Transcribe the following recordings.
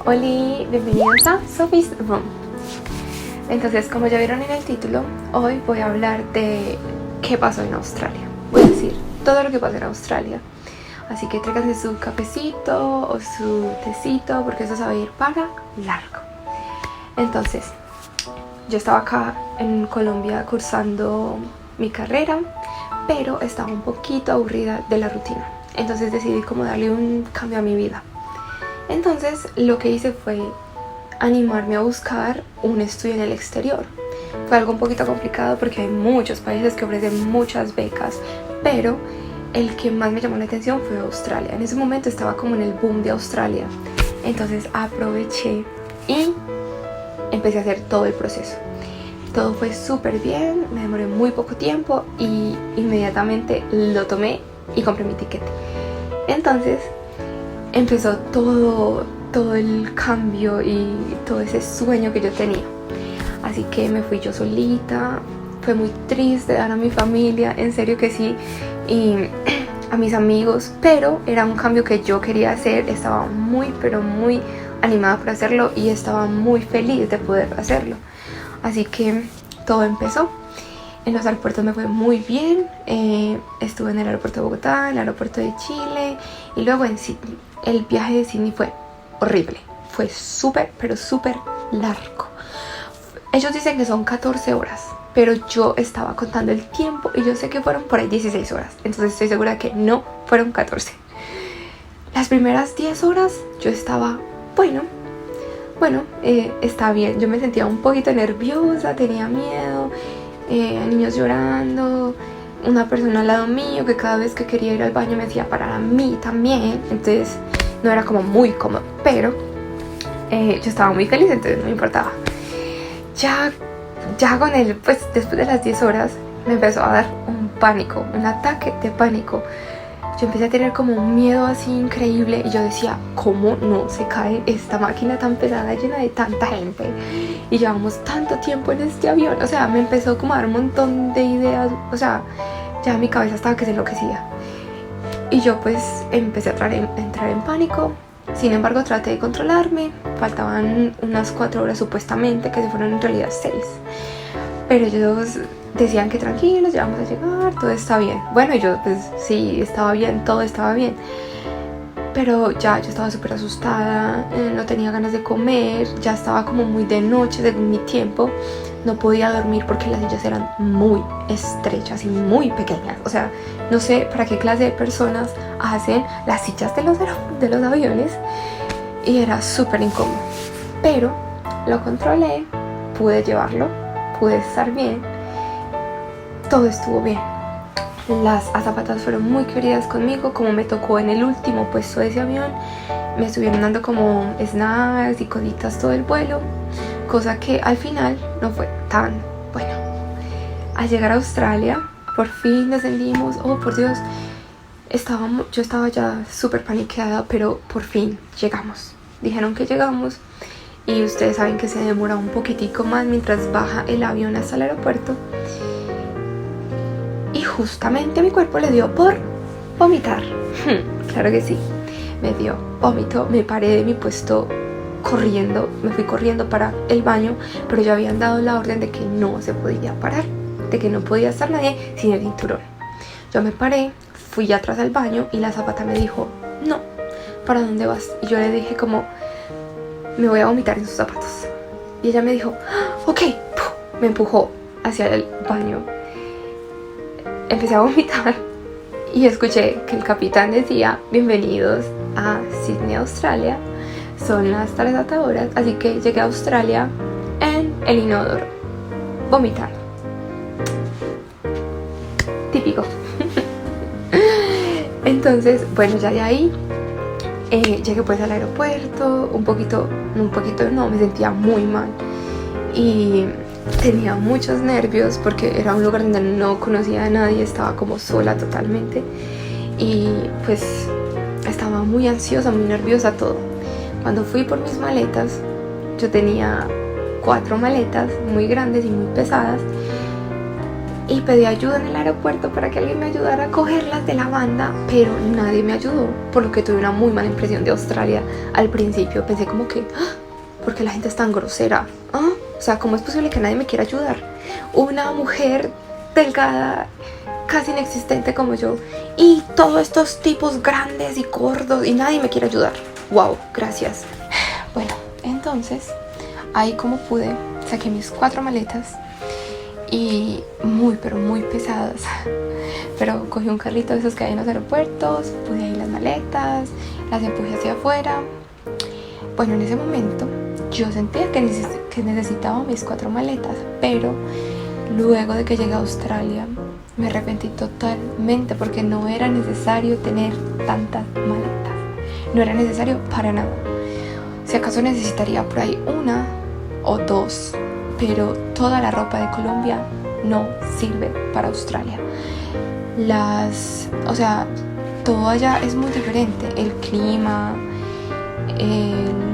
Hola, bienvenidos a Sophie's Room. Entonces, como ya vieron en el título, hoy voy a hablar de qué pasó en Australia. Voy a decir todo lo que pasó en Australia. Así que tráiganse su cafecito o su tecito porque eso se va a ir para largo. Entonces, yo estaba acá en Colombia cursando mi carrera, pero estaba un poquito aburrida de la rutina. Entonces decidí como darle un cambio a mi vida. Entonces lo que hice fue animarme a buscar un estudio en el exterior. Fue algo un poquito complicado porque hay muchos países que ofrecen muchas becas, pero el que más me llamó la atención fue Australia. En ese momento estaba como en el boom de Australia. Entonces aproveché y empecé a hacer todo el proceso. Todo fue súper bien, me demoré muy poco tiempo y inmediatamente lo tomé y compré mi ticket. Entonces empezó todo el cambio y todo ese sueño que yo tenía. Así que me fui yo solita, fue muy triste dar a mi familia, en serio que sí, y a mis amigos, pero era un cambio que yo quería hacer, estaba muy pero muy animada por hacerlo y estaba muy feliz de poder hacerlo. Así que todo empezó. En los aeropuertos me fue muy bien, estuve en el aeropuerto de Bogotá, en el aeropuerto de Chile y luego en Sydney. El viaje de Sydney fue horrible, fue súper, pero súper largo. Ellos dicen que son 14 horas, pero yo estaba contando el tiempo y yo sé que fueron por ahí 16 horas, entonces estoy segura que no fueron 14. Las primeras 10 horas yo estaba, está bien, yo me sentía un poquito nerviosa, tenía miedo, niños llorando, una persona al lado mío que cada vez que quería ir al baño me hacía parar a mí también, entonces no era como muy cómodo, pero yo estaba muy feliz, entonces no me importaba. Ya con él, pues después de las 10 horas me empezó a dar un pánico, un ataque de pánico. Yo empecé a tener como un miedo así increíble y yo decía, ¿cómo no se cae esta máquina tan pesada llena de tanta gente? Y llevamos tanto tiempo en este avión. O sea, me empezó como a dar un montón de ideas. O sea, ya mi cabeza estaba que se enloquecía. Y yo pues empecé a entrar en pánico. Sin embargo, traté de controlarme. Faltaban unas 4 horas supuestamente, que se fueron en realidad 6. Pero ellos decían que tranquilos, ya vamos a llegar, todo está bien. Bueno, yo pues sí, estaba bien, todo estaba bien. Pero ya yo estaba súper asustada, no tenía ganas de comer, ya estaba como muy de noche según mi tiempo. No podía dormir porque las sillas eran muy estrechas y muy pequeñas. O sea, no sé para qué clase de personas hacen las sillas de los aviones. Y era súper incómodo. Pero lo controlé, pude llevarlo, pude estar bien. Todo estuvo bien. Las azafatas fueron muy queridas conmigo. Como me tocó en el último puesto de ese avión, me estuvieron dando como snacks y cositas todo el vuelo, cosa que al final no fue tan bueno. Al llegar a Australia, por fin descendimos. Oh, por Dios, yo estaba ya súper paniqueada, pero por fin llegamos. Dijeron que llegamos y ustedes saben que se demora un poquitico más mientras baja el avión hasta el aeropuerto. Y justamente a mi cuerpo le dio por vomitar. Claro que sí, me dio vómito. Me paré de mi puesto corriendo, me fui corriendo para el baño, pero ya habían dado la orden de que no se podía parar, de que no podía estar nadie sin el cinturón. Yo me paré, fui atrás al baño y la azafata me dijo, no, ¿para dónde vas? Y yo le dije como, me voy a vomitar en sus zapatos. Y ella me dijo, ok, me empujó hacia el baño. Empecé a vomitar y escuché que el capitán decía, bienvenidos a Sydney, Australia, son las 3 horas, así que llegué a Australia en el inodoro, vomitando. Típico. Entonces, bueno, ya de ahí llegué pues al aeropuerto, me sentía muy mal y tenía muchos nervios porque era un lugar donde no conocía a nadie, estaba como sola totalmente y pues estaba muy ansiosa, muy nerviosa, todo. Cuando fui por mis maletas, yo tenía 4 maletas muy grandes y muy pesadas y pedí ayuda en el aeropuerto para que alguien me ayudara a cogerlas de la banda, pero nadie me ayudó, por lo que tuve una muy mala impresión de Australia al principio. Pensé como que, ¿por qué la gente es tan grosera? O sea, ¿cómo es posible que nadie me quiera ayudar? Una mujer delgada, casi inexistente como yo, y todos estos tipos grandes y gordos, y nadie me quiere ayudar. Wow, gracias. Bueno, entonces, ahí como pude, saqué mis 4 maletas, y muy pero muy pesadas, pero cogí un carrito de esos que hay en los aeropuertos, puse ahí las maletas, las empujé hacia afuera. Bueno, en ese momento yo sentía que necesitaba mis 4 maletas, pero luego de que llegué a Australia me arrepentí totalmente, porque no era necesario tener tantas maletas, no era necesario para nada. Si acaso necesitaría por ahí 1 o 2, pero toda la ropa de Colombia no sirve para Australia. O sea, todo allá es muy diferente, el clima,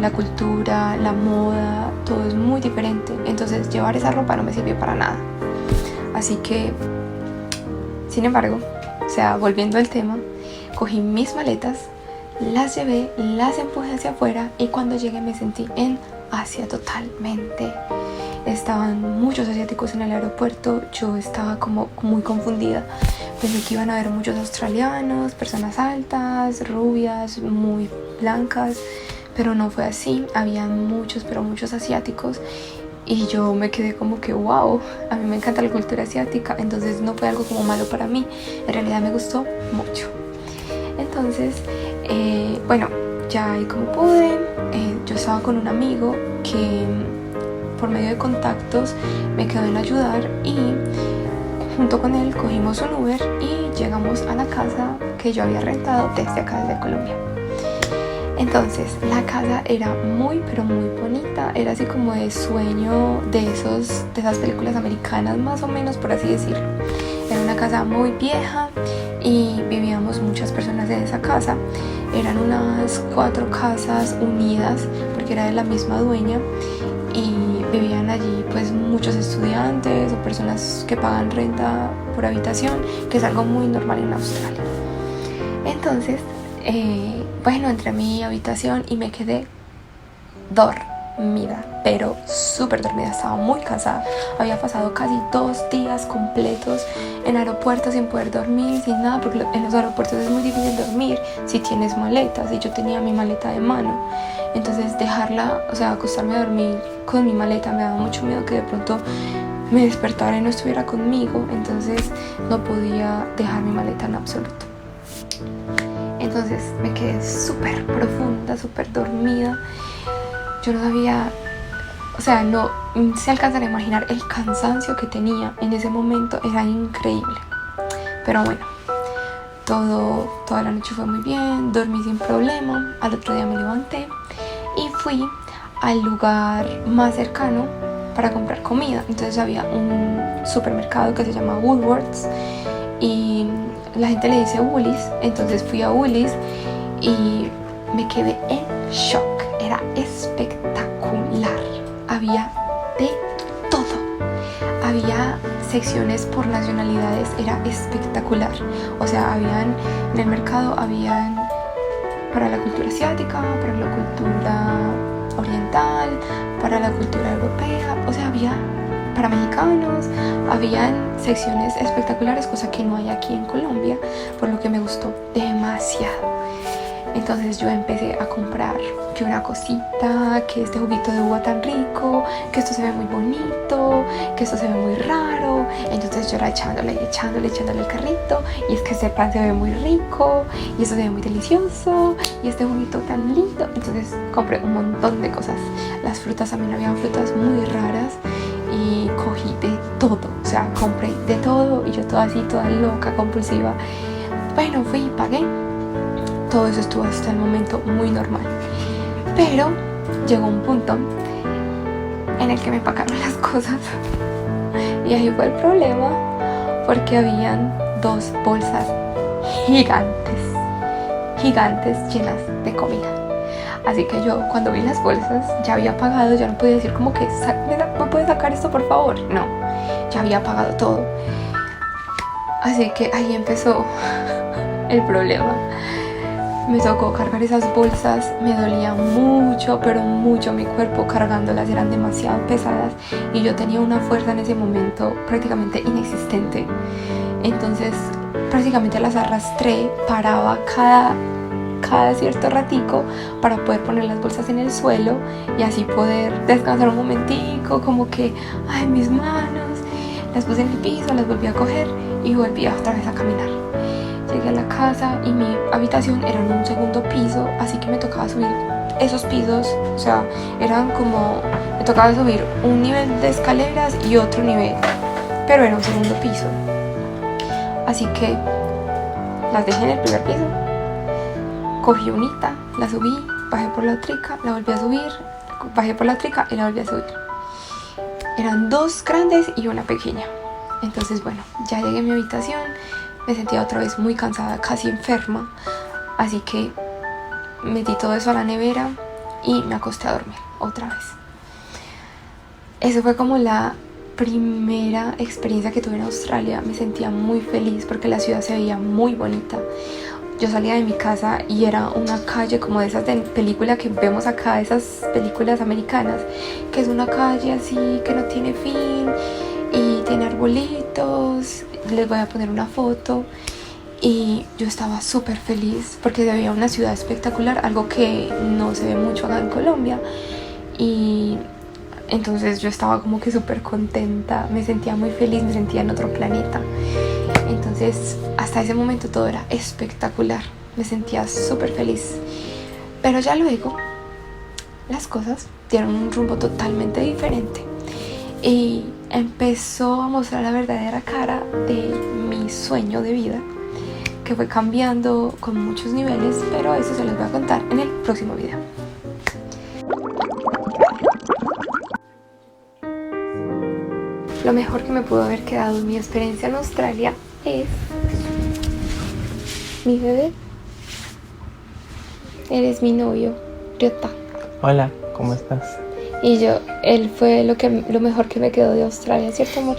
la cultura, la moda, todo es muy diferente. Entonces llevar esa ropa no me sirvió para nada. Así que, sin embargo, o sea, volviendo al tema, cogí mis maletas, las llevé, las empujé hacia afuera, y cuando llegué me sentí en Asia totalmente. Estaban muchos asiáticos en el aeropuerto, yo estaba como muy confundida. Pensé que iban a haber muchos australianos, personas altas, rubias, muy blancas, pero no fue así. Habían muchos, pero muchos asiáticos, y yo me quedé como que wow, a mí me encanta la cultura asiática, entonces no fue algo como malo para mí, en realidad me gustó mucho. Entonces, bueno, ya ahí como pude, yo estaba con un amigo que por medio de contactos me quedó en ayudar, y junto con él cogimos un Uber y llegamos a la casa que yo había rentado desde acá, desde Colombia. Entonces la casa era muy pero muy bonita, era así como de sueño de esas películas americanas, más o menos, por así decirlo. Era una casa muy vieja y vivíamos muchas personas en esa casa. Eran unas 4 casas unidas porque era de la misma dueña, y vivían allí pues muchos estudiantes o personas que pagan renta por habitación, que es algo muy normal en Australia. Entonces, bueno, entré a mi habitación y me quedé dormida, pero súper dormida. Estaba muy cansada, había pasado casi 2 días completos en aeropuertos sin poder dormir, sin nada, porque en los aeropuertos es muy difícil dormir si tienes maletas, y yo tenía mi maleta de mano. Entonces dejarla, o sea, acostarme a dormir con mi maleta, me daba mucho miedo que de pronto me despertara y no estuviera conmigo. Entonces no podía dejar mi maleta en absoluto. Entonces me quedé súper profunda, súper dormida. Yo no sabía, o sea, no se alcanzan a imaginar el cansancio que tenía en ese momento, era increíble. Pero bueno, toda la noche fue muy bien, dormí sin problema. Al otro día me levanté y fui al lugar más cercano para comprar comida. Entonces había un supermercado que se llama Woolworths, y la gente le dice Woolies. Entonces fui a Woolies y me quedé en shock. Era espectacular, había de todo, había secciones por nacionalidades, era espectacular. O sea, en el mercado habían para la cultura asiática, para la cultura oriental, para la cultura europea, o sea, había para mexicanos, habían secciones espectaculares, cosa que no hay aquí en Colombia, por lo que me gustó demasiado. Entonces yo empecé a comprar que una cosita, que este juguito de uva tan rico, que esto se ve muy bonito, que esto se ve muy raro. Entonces yo era echándole el carrito, y es que este pan se ve muy rico, y esto se ve muy delicioso, y este juguito tan lindo. Entonces compré un montón de cosas. Las frutas, también habían frutas muy raras, y cogí de todo, o sea, compré de todo, y yo toda así, toda loca, compulsiva. Bueno, fui y pagué. Todo eso estuvo hasta el momento muy normal, pero llegó un punto en el que me pagaron las cosas, y ahí fue el problema, porque habían 2 bolsas gigantes llenas de comida. Así que yo, cuando vi las bolsas, ya había pagado, ya no podía decir como que ¿me puedes sacar esto por favor? No, ya había pagado todo. Así que ahí empezó el problema. Me tocó cargar esas bolsas, me dolía mucho, pero mucho mi cuerpo cargándolas, eran demasiado pesadas y yo tenía una fuerza en ese momento prácticamente inexistente. Entonces prácticamente las arrastré, paraba cada cierto ratico para poder poner las bolsas en el suelo y así poder descansar un momentico, como que, ay, mis manos, las puse en el piso, las volví a coger y volví otra vez a caminar. Llegué a la casa y mi habitación era en un segundo piso, así que me tocaba subir esos pisos, o sea, eran como, me tocaba subir un nivel de escaleras y otro nivel, pero era un segundo piso. Así que las dejé en el primer piso, cogí unita, la subí, bajé por la otrica, la volví a subir, bajé por la otrica y la volví a subir. Eran dos grandes y una pequeña. Entonces, bueno, ya llegué a mi habitación, me sentía otra vez muy cansada, casi enferma, así que metí todo eso a la nevera y me acosté a dormir otra vez. Eso fue como la primera experiencia que tuve en Australia. Me sentía muy feliz porque la ciudad se veía muy bonita. Yo salía de mi casa y era una calle como de esas de película que vemos acá, esas películas americanas, que es una calle así que no tiene fin y tiene arbolitos. Les voy a poner una foto y yo estaba súper feliz porque se veía una ciudad espectacular, algo que no se ve mucho acá en Colombia, y entonces yo estaba como que súper contenta, me sentía muy feliz, me sentía en otro planeta. Entonces hasta ese momento todo era espectacular, me sentía súper feliz, pero ya luego las cosas dieron un rumbo totalmente diferente y empezó a mostrar la verdadera cara de mi sueño de vida, que fue cambiando con muchos niveles, pero eso se los voy a contar en el próximo video. Lo mejor que me pudo haber quedado en mi experiencia en Australia es mi bebé. Eres mi novio, Ryota. Hola, ¿cómo estás? Y él fue lo mejor que me quedó de Australia, ¿cierto, amor?